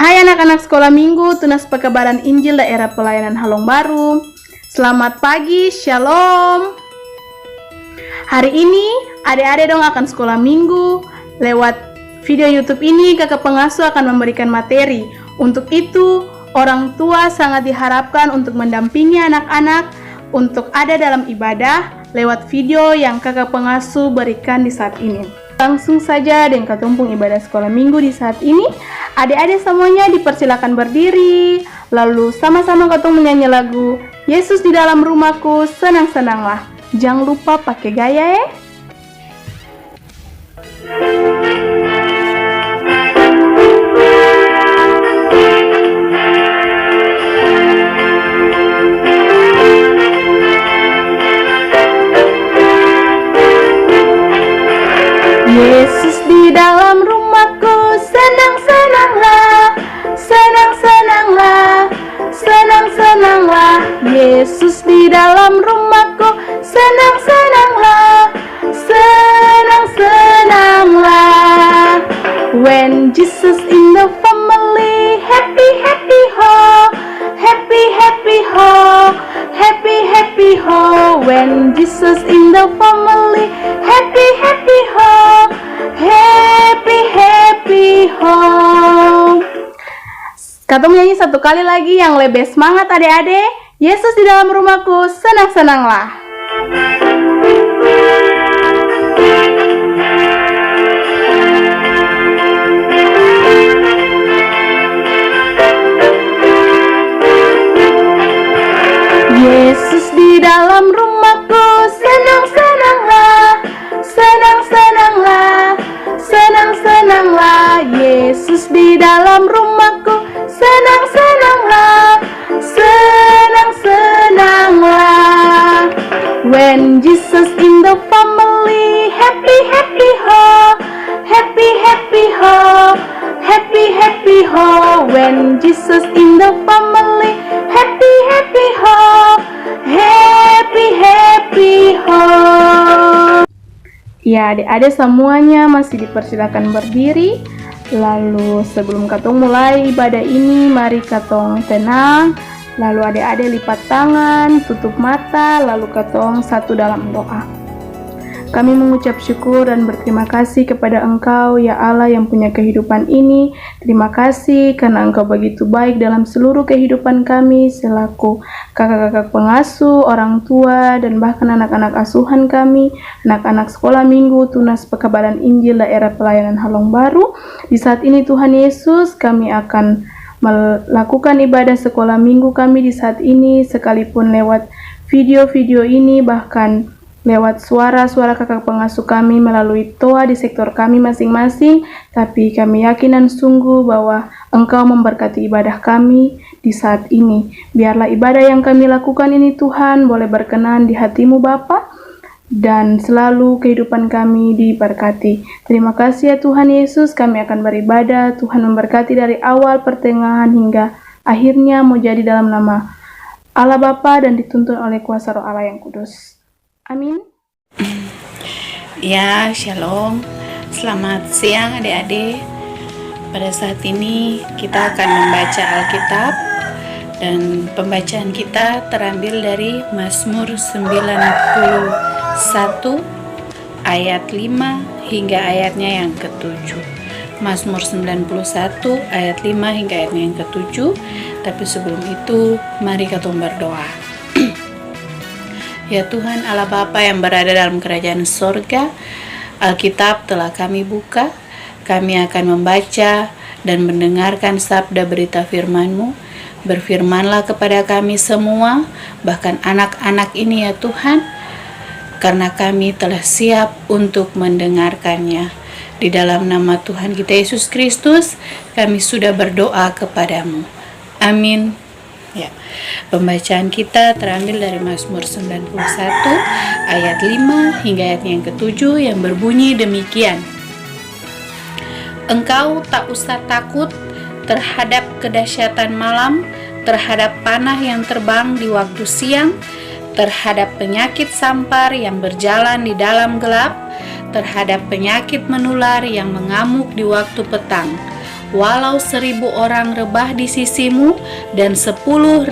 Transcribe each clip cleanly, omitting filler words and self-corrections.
Hai anak-anak sekolah minggu, Tunas Pekabaran Injil Daerah Pelayanan Halong Baru. Selamat pagi, Shalom. Hari ini adik-adik dong akan sekolah minggu. Lewat video YouTube ini kakak pengasuh akan memberikan materi. Untuk itu, orang tua sangat diharapkan untuk mendampingi anak-anak untuk ada dalam ibadah lewat video yang kakak pengasuh berikan di saat ini. Langsung saja dengan ketumpung ibadah sekolah minggu di saat ini. Adik-adik semuanya dipersilakan berdiri, lalu sama-sama ketemu menyanyi lagu Yesus di dalam rumahku, senang-senanglah. Jangan lupa pakai gaya ya. Yesus di dalam rumahku, senang-senanglah, senang-senanglah, senang-senanglah. Yesus di dalam rumahku, senang-senanglah, senang-senanglah. When Jesus in the family, happy, happy ho, happy, happy ho, happy, happy ho. When Jesus in the family, happy, happy ho, happy, happy ho. Kata menyanyi satu kali lagi yang lebih semangat adik-adik. Yesus di dalam rumahku, senang-senanglah. Yesus di dalam rumahku, senang-senanglah, senang-senanglah, senang-senanglah. Yesus di dalam rumahku, senang-senanglah, senang-senanglah. When Jesus in the family, happy, happy ho, happy, happy ho, happy, happy ho. When Jesus in the family, happy, happy ho, happy, happy ho. Ya, adik-adik semuanya masih dipersilakan berdiri. Lalu sebelum katong mulai ibadah ini, mari katong tenang. Lalu adik-adik lipat tangan, tutup mata, lalu katong satu dalam doa. Kami mengucap syukur dan berterima kasih kepada Engkau, ya Allah yang punya kehidupan ini. Terima kasih karena Engkau begitu baik dalam seluruh kehidupan kami selaku kakak-kakak pengasuh, orang tua, dan bahkan anak-anak asuhan kami, anak-anak sekolah minggu, Tunas Pekabaran Injil Daerah Pelayanan Halong Baru. Di saat ini Tuhan Yesus, kami akan melakukan ibadah sekolah minggu kami di saat ini, sekalipun lewat video-video ini, bahkan lewat suara-suara kakak pengasuh kami melalui toa di sektor kami masing-masing, tapi kami yakin dan sungguh bahwa Engkau memberkati ibadah kami di saat ini. Biarlah ibadah yang kami lakukan ini Tuhan boleh berkenan di hati-Mu Bapa, dan selalu kehidupan kami diberkati. Terima kasih ya Tuhan Yesus, kami akan beribadah. Tuhan memberkati dari awal, pertengahan, hingga akhirnya mau jadi dalam nama Allah Bapa dan dituntun oleh kuasa Roh Allah yang kudus. Amin. Ya, shalom. Selamat siang adik-adik. Pada saat ini kita akan membaca Alkitab, dan pembacaan kita terambil dari Mazmur 91 ayat 5 hingga ayatnya yang ke-7. Mazmur 91 ayat 5 hingga ayatnya yang ke-7. Tapi sebelum itu, mari kita berdoa. Ya Tuhan Allah Bapa yang berada dalam kerajaan sorga, Alkitab telah kami buka. Kami akan membaca dan mendengarkan sabda berita firman-Mu. Berfirmanlah kepada kami semua, bahkan anak-anak ini ya Tuhan, karena kami telah siap untuk mendengarkannya. Di dalam nama Tuhan kita Yesus Kristus, kami sudah berdoa kepadamu. Amin. Ya, pembacaan kita terambil dari Mazmur 91 ayat 5 hingga ayat yang ke-7 yang berbunyi demikian. Engkau tak usah takut terhadap kedahsyatan malam, terhadap panah yang terbang di waktu siang, terhadap penyakit sampar yang berjalan di dalam gelap, terhadap penyakit menular yang mengamuk di waktu petang. walau 1000 orang rebah di sisimu dan 10.000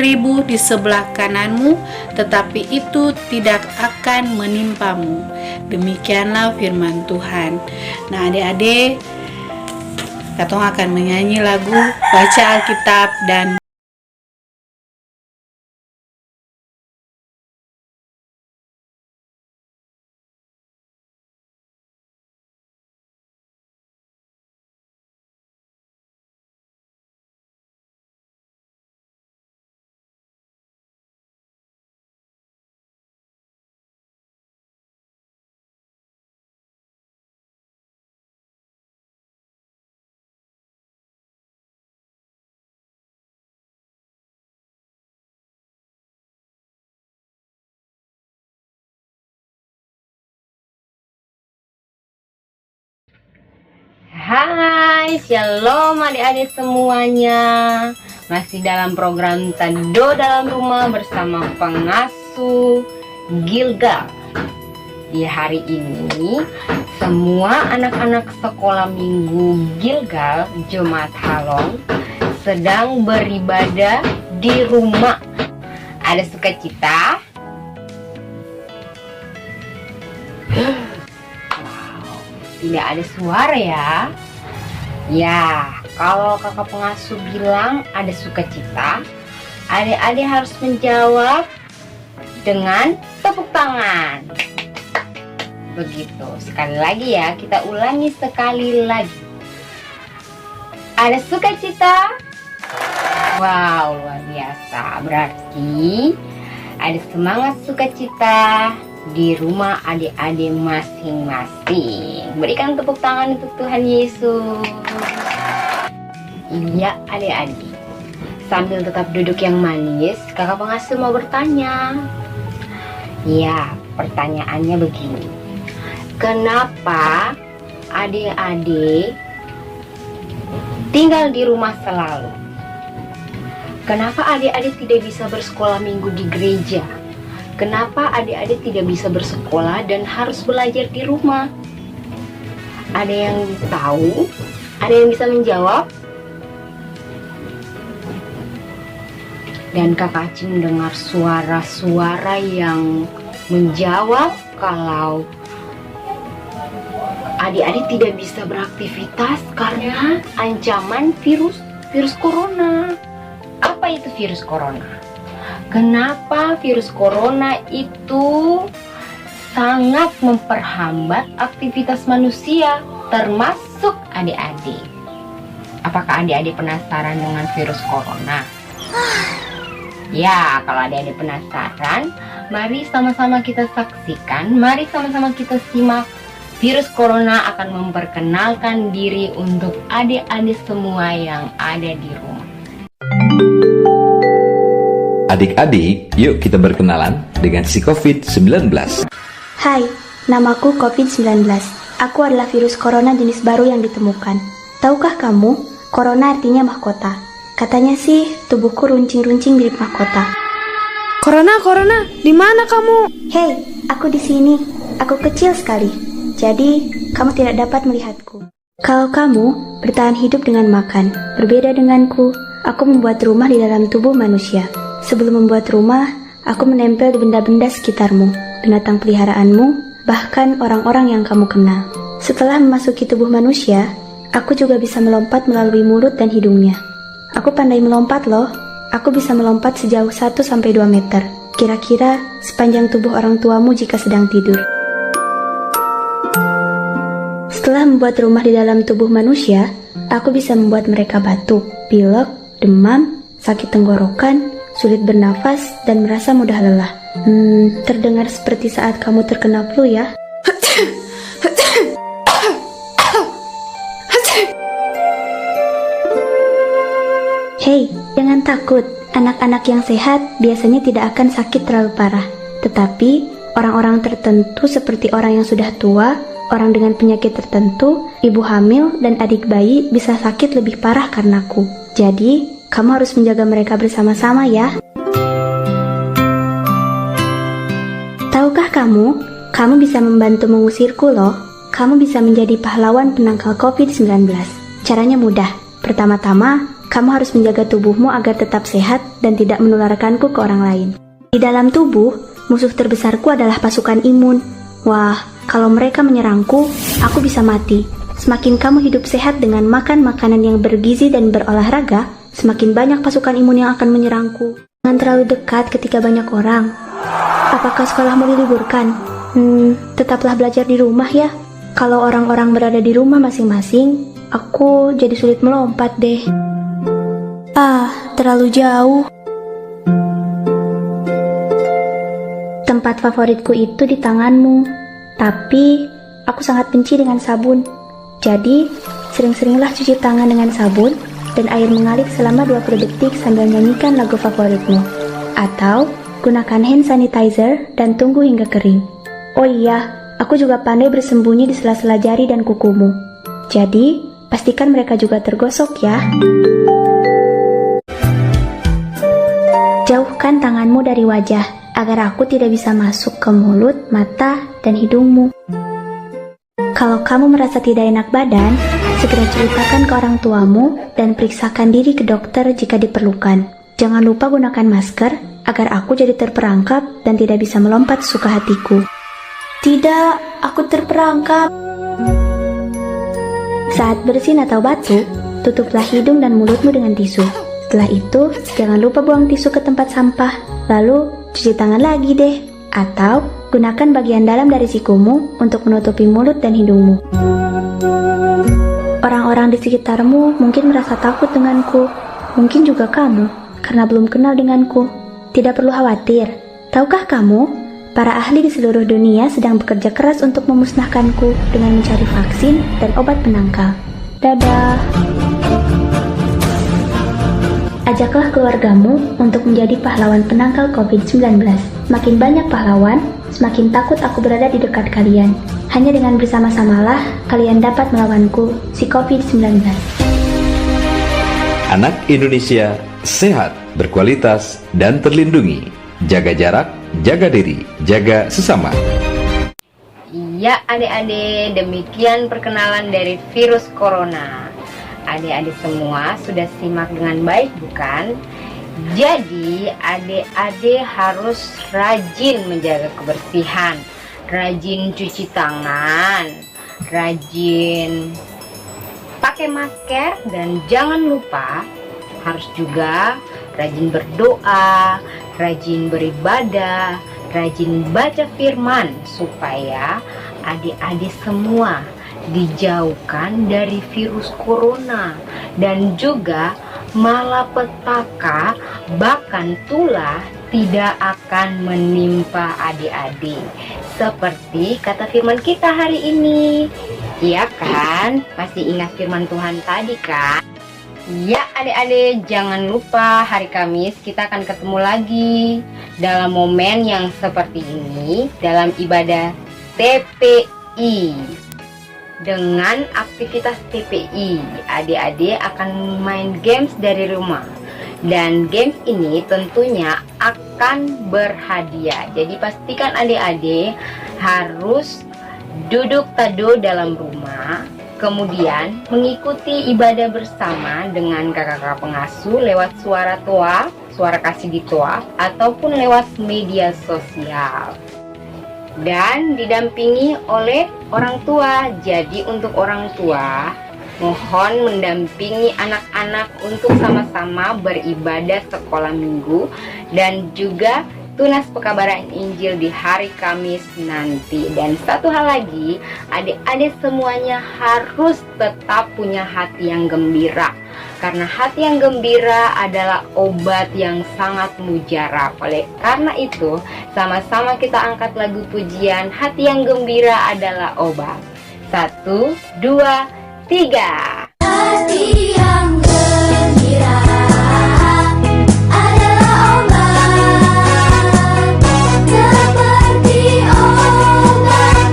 di sebelah kananmu, tetapi itu tidak akan menimpamu. Demikianlah firman Tuhan. Nah, adik-adik, katong akan menyanyi lagu baca Alkitab dan Hai, shalom adik-adik semuanya. Masih dalam program Tado Dalam Rumah bersama pengasuh Gilgal. Di hari ini, semua anak-anak sekolah minggu Gilgal Jemaat Halong sedang beribadah di rumah. Ada sukacita? Tidak ada suara ya. Ya, kalau kakak pengasuh bilang ada sukacita, adik-adik harus menjawab dengan tepuk tangan. Begitu. Sekali lagi ya, kita ulangi sekali lagi. Ada sukacita? Wow, luar biasa. Berarti ada semangat sukacita di rumah adik-adik masing-masing. Berikan tepuk tangan untuk Tuhan Yesus. Iya adik-adik, sambil tetap duduk yang manis, kakak pengasuh mau bertanya. Ya, pertanyaannya begini. Kenapa adik-adik tinggal di rumah selalu? Kenapa adik-adik tidak bisa bersekolah minggu di gereja? Kenapa adik-adik tidak bisa bersekolah dan harus belajar di rumah? Ada yang tahu? Ada yang bisa menjawab? Dan Kakak Aci mendengar suara-suara yang menjawab kalau adik-adik tidak bisa beraktivitas karena ancaman virus corona. Apa itu virus corona? Kenapa virus corona itu sangat memperhambat aktivitas manusia, termasuk adik-adik? Apakah adik-adik penasaran dengan virus corona? Ya, kalau adik-adik penasaran, mari sama-sama kita saksikan, mari sama-sama kita simak. Virus corona akan memperkenalkan diri untuk adik-adik semua yang ada di rumah. Adik-adik, yuk kita berkenalan dengan si COVID-19. Hai, namaku COVID-19. Aku adalah virus corona jenis baru yang ditemukan. Tahukah kamu, corona artinya mahkota. Katanya sih, tubuhku runcing-runcing mirip mahkota. Corona, di mana kamu? Hei, aku di sini. Aku kecil sekali. Jadi, kamu tidak dapat melihatku. Kalau kamu bertahan hidup dengan makan, berbeda denganku, aku membuat rumah di dalam tubuh manusia. Sebelum membuat rumah, aku menempel di benda-benda sekitarmu, binatang peliharaanmu, bahkan orang-orang yang kamu kenal. Setelah memasuki tubuh manusia, aku juga bisa melompat melalui mulut dan hidungnya. Aku pandai melompat loh. Aku bisa melompat sejauh 1-2 meter. Kira-kira sepanjang tubuh orang tuamu jika sedang tidur. Setelah membuat rumah di dalam tubuh manusia, aku bisa membuat mereka batuk, pilek, demam, sakit tenggorokan, sulit bernafas, dan merasa mudah lelah. Terdengar seperti saat kamu terkena flu ya. Hei, jangan takut. Anak-anak yang sehat biasanya tidak akan sakit terlalu parah. Tetapi, orang-orang tertentu seperti orang yang sudah tua, orang dengan penyakit tertentu, ibu hamil, dan adik bayi bisa sakit lebih parah karenaku. Jadi, kamu harus menjaga mereka bersama-sama ya. Tahukah kamu bisa membantu mengusirku loh. Kamu bisa menjadi pahlawan penangkal COVID-19. Caranya mudah. Pertama-tama, kamu harus menjaga tubuhmu agar tetap sehat dan tidak menularkanku ke orang lain. Di dalam tubuh, musuh terbesarku adalah pasukan imun. Wah, kalau mereka menyerangku, aku bisa mati. Semakin kamu hidup sehat dengan makan makanan yang bergizi dan berolahraga, semakin banyak pasukan imun yang akan menyerangku. Jangan terlalu dekat ketika banyak orang. Apakah sekolahmu diliburkan? Tetaplah belajar di rumah ya. Kalau orang-orang berada di rumah masing-masing, aku jadi sulit melompat deh. Terlalu jauh. Tempat favoritku itu di tanganmu. Tapi, aku sangat benci dengan sabun. Jadi, sering-seringlah cuci tangan dengan sabun dan air mengalir selama 20 detik sambil nyanyikan lagu favoritmu. Atau, gunakan hand sanitizer dan tunggu hingga kering. Oh iya, aku juga pandai bersembunyi di sela-sela jari dan kukumu. Jadi, pastikan mereka juga tergosok ya. Jauhkan tanganmu dari wajah, agar aku tidak bisa masuk ke mulut, mata, dan hidungmu. Kalau kamu merasa tidak enak badan, segera ceritakan ke orang tuamu dan periksakan diri ke dokter jika diperlukan. Jangan lupa gunakan masker, agar aku jadi terperangkap dan tidak bisa melompat suka hatiku. Tidak, aku terperangkap. Saat bersin atau batuk, tutuplah hidung dan mulutmu dengan tisu. Setelah itu, jangan lupa buang tisu ke tempat sampah. Lalu, cuci tangan lagi deh. Atau, gunakan bagian dalam dari sikumu untuk menutupi mulut dan hidungmu. Orang-orang di sekitarmu mungkin merasa takut denganku. Mungkin juga kamu, karena belum kenal denganku. Tidak perlu khawatir. Tahukah kamu, para ahli di seluruh dunia sedang bekerja keras untuk memusnahkanku dengan mencari vaksin dan obat penangkal. Dadah. Ajaklah keluargamu untuk menjadi pahlawan penangkal COVID-19. Semakin banyak pahlawan, semakin takut aku berada di dekat kalian. Hanya dengan bersama-samalah, kalian dapat melawanku, si COVID-19. Anak Indonesia sehat, berkualitas, dan terlindungi. Jaga jarak, jaga diri, jaga sesama. Ya adik-adik, demikian perkenalan dari virus corona. Adik-adik semua sudah simak dengan baik bukan? Jadi adik-adik harus rajin menjaga kebersihan, rajin cuci tangan, rajin pakai masker, dan jangan lupa harus juga rajin berdoa, rajin beribadah, rajin baca firman supaya adik-adik semua dijauhkan dari virus corona dan juga malapetaka bahkan tulah tidak akan menimpa adik-adik seperti kata firman kita hari ini. Iya kan? Masih ingat firman Tuhan tadi kan? Ya adik-adik, jangan lupa hari Kamis kita akan ketemu lagi dalam momen yang seperti ini dalam ibadah TPI. Dengan aktivitas TPI, adik-adik akan main games dari rumah. Dan games ini tentunya akan berhadiah. Jadi pastikan adik-adik harus duduk teduh dalam rumah, kemudian mengikuti ibadah bersama dengan kakak-kakak pengasuh lewat suara toa, suara kasih di toa, ataupun lewat media sosial. Dan didampingi oleh orang tua. Jadi untuk orang tua, mohon mendampingi anak-anak untuk sama-sama beribadah sekolah minggu dan juga tunas pekabaran Injil di hari Kamis nanti. Dan satu hal lagi, adik-adik semuanya harus tetap punya hati yang gembira. Karena hati yang gembira adalah obat yang sangat mujarab. Oleh karena itu, sama-sama kita angkat lagu pujian Hati yang Gembira Adalah Obat. 1, 2, 3. Hati yang gembira adalah obat, seperti obat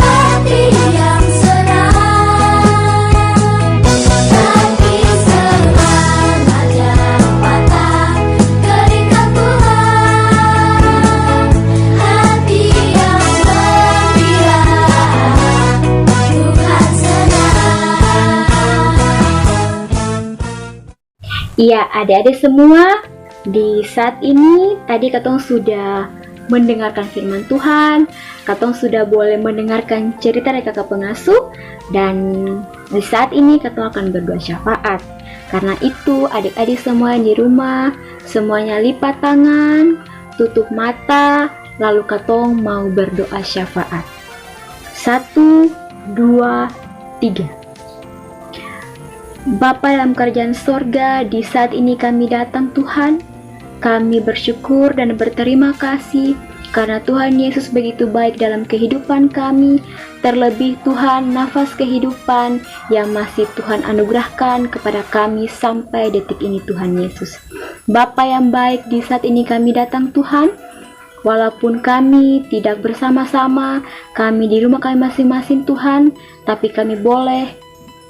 hati yang senang. Tapi semangatnya patah ketika Tuhan. Hati yang gembira Tuhan senang. Iya, adik-adik semua, di saat ini tadi katong sudah mendengarkan firman Tuhan, katong sudah boleh mendengarkan cerita dari kakak pengasuh, dan di saat ini katong akan berdoa syafaat. Karena itu adik-adik semua di rumah, semuanya lipat tangan, tutup mata, lalu katong mau berdoa syafaat. 1, 2, 3. Bapa dalam kerajaan sorga, di saat ini kami datang Tuhan, kami bersyukur dan berterima kasih karena Tuhan Yesus begitu baik dalam kehidupan kami, terlebih Tuhan nafas kehidupan yang masih Tuhan anugerahkan kepada kami sampai detik ini Tuhan Yesus. Bapa yang baik, di saat ini kami datang Tuhan, walaupun kami tidak bersama-sama, kami di rumah kami masing-masing Tuhan, tapi kami boleh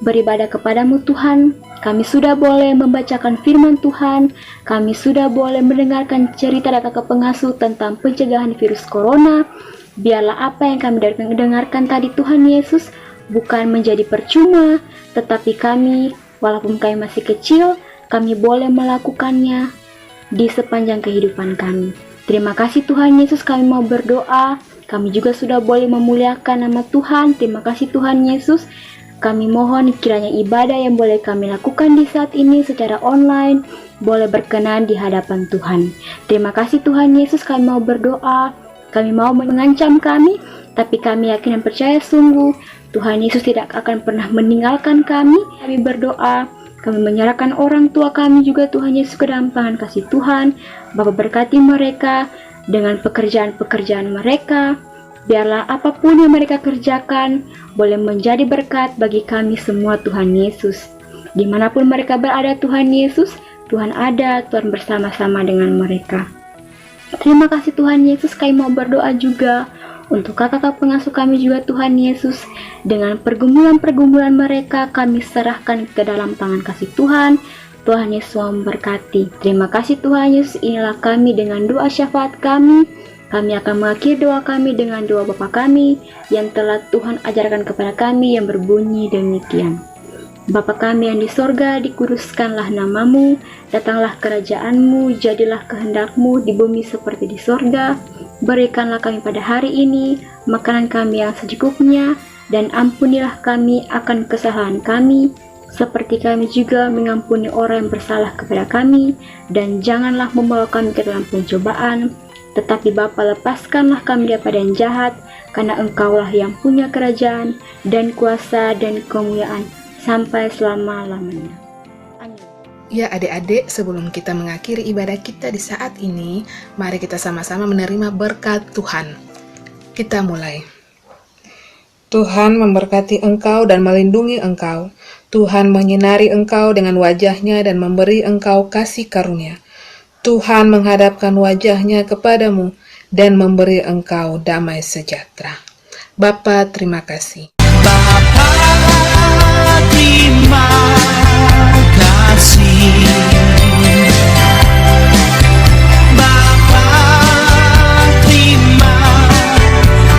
beribadah kepadamu Tuhan. Kami sudah boleh membacakan firman Tuhan, kami sudah boleh mendengarkan cerita dari kakak pengasuh tentang pencegahan virus corona. Biarlah apa yang kami dengarkan tadi Tuhan Yesus bukan menjadi percuma, tetapi kami, walaupun kami masih kecil, kami boleh melakukannya di sepanjang kehidupan kami. Terima kasih Tuhan Yesus, kami mau berdoa, kami juga sudah boleh memuliakan nama Tuhan. Terima kasih Tuhan Yesus. Kami mohon kiranya ibadah yang boleh kami lakukan di saat ini secara online boleh berkenan di hadapan Tuhan. Terima kasih Tuhan Yesus, kami mau berdoa, kami mau mengancam kami, tapi kami yakin dan percaya sungguh Tuhan Yesus tidak akan pernah meninggalkan kami. Kami berdoa, kami menyerahkan orang tua kami juga Tuhan Yesus ke dalam tangan kasih Tuhan. Bapa berkati mereka dengan pekerjaan-pekerjaan mereka. Biarlah apapun yang mereka kerjakan boleh menjadi berkat bagi kami semua Tuhan Yesus. Dimanapun mereka berada Tuhan Yesus, Tuhan ada, Tuhan bersama-sama dengan mereka. Terima kasih Tuhan Yesus, kami mau berdoa juga untuk kakak-kakak pengasuh kami juga Tuhan Yesus. Dengan pergumulan-pergumulan mereka kami serahkan ke dalam tangan kasih Tuhan. Tuhan Yesus memberkati. Terima kasih Tuhan Yesus, inilah kami dengan doa syafaat kami. Kami akan mengakhiri doa kami dengan doa Bapa kami yang telah Tuhan ajarkan kepada kami yang berbunyi demikian. Bapa kami yang di sorga, dikuduskanlah namamu, datanglah kerajaanmu, jadilah kehendakmu di bumi seperti di sorga. Berikanlah kami pada hari ini makanan kami yang secukupnya, dan ampunilah kami akan kesalahan kami, seperti kami juga mengampuni orang yang bersalah kepada kami, dan janganlah membawa kami ke dalam pencobaan, tetapi Bapa lepaskanlah kami daripada yang jahat, karena Engkaulah yang punya kerajaan dan kuasa dan kemuliaan sampai selama-lamanya. Amin. Ya adik-adik, sebelum kita mengakhiri ibadah kita di saat ini, mari kita sama-sama menerima berkat Tuhan. Kita mulai. Tuhan memberkati engkau dan melindungi engkau. Tuhan menyinari engkau dengan wajahnya dan memberi engkau kasih karunia. Tuhan menghadapkan wajahnya kepadamu dan memberi engkau damai sejahtera. Bapa, terima kasih. Bapa, terima kasih. Bapa, terima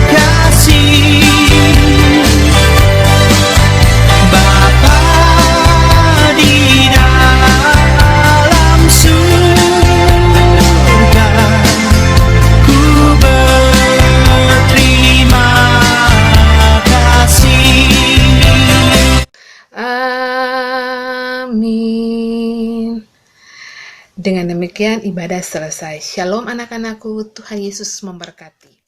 kasih. Bapa di dalam surga, ku berterima kasih. Amin. Dengan demikian ibadah selesai. Shalom anak-anakku, Tuhan Yesus memberkati.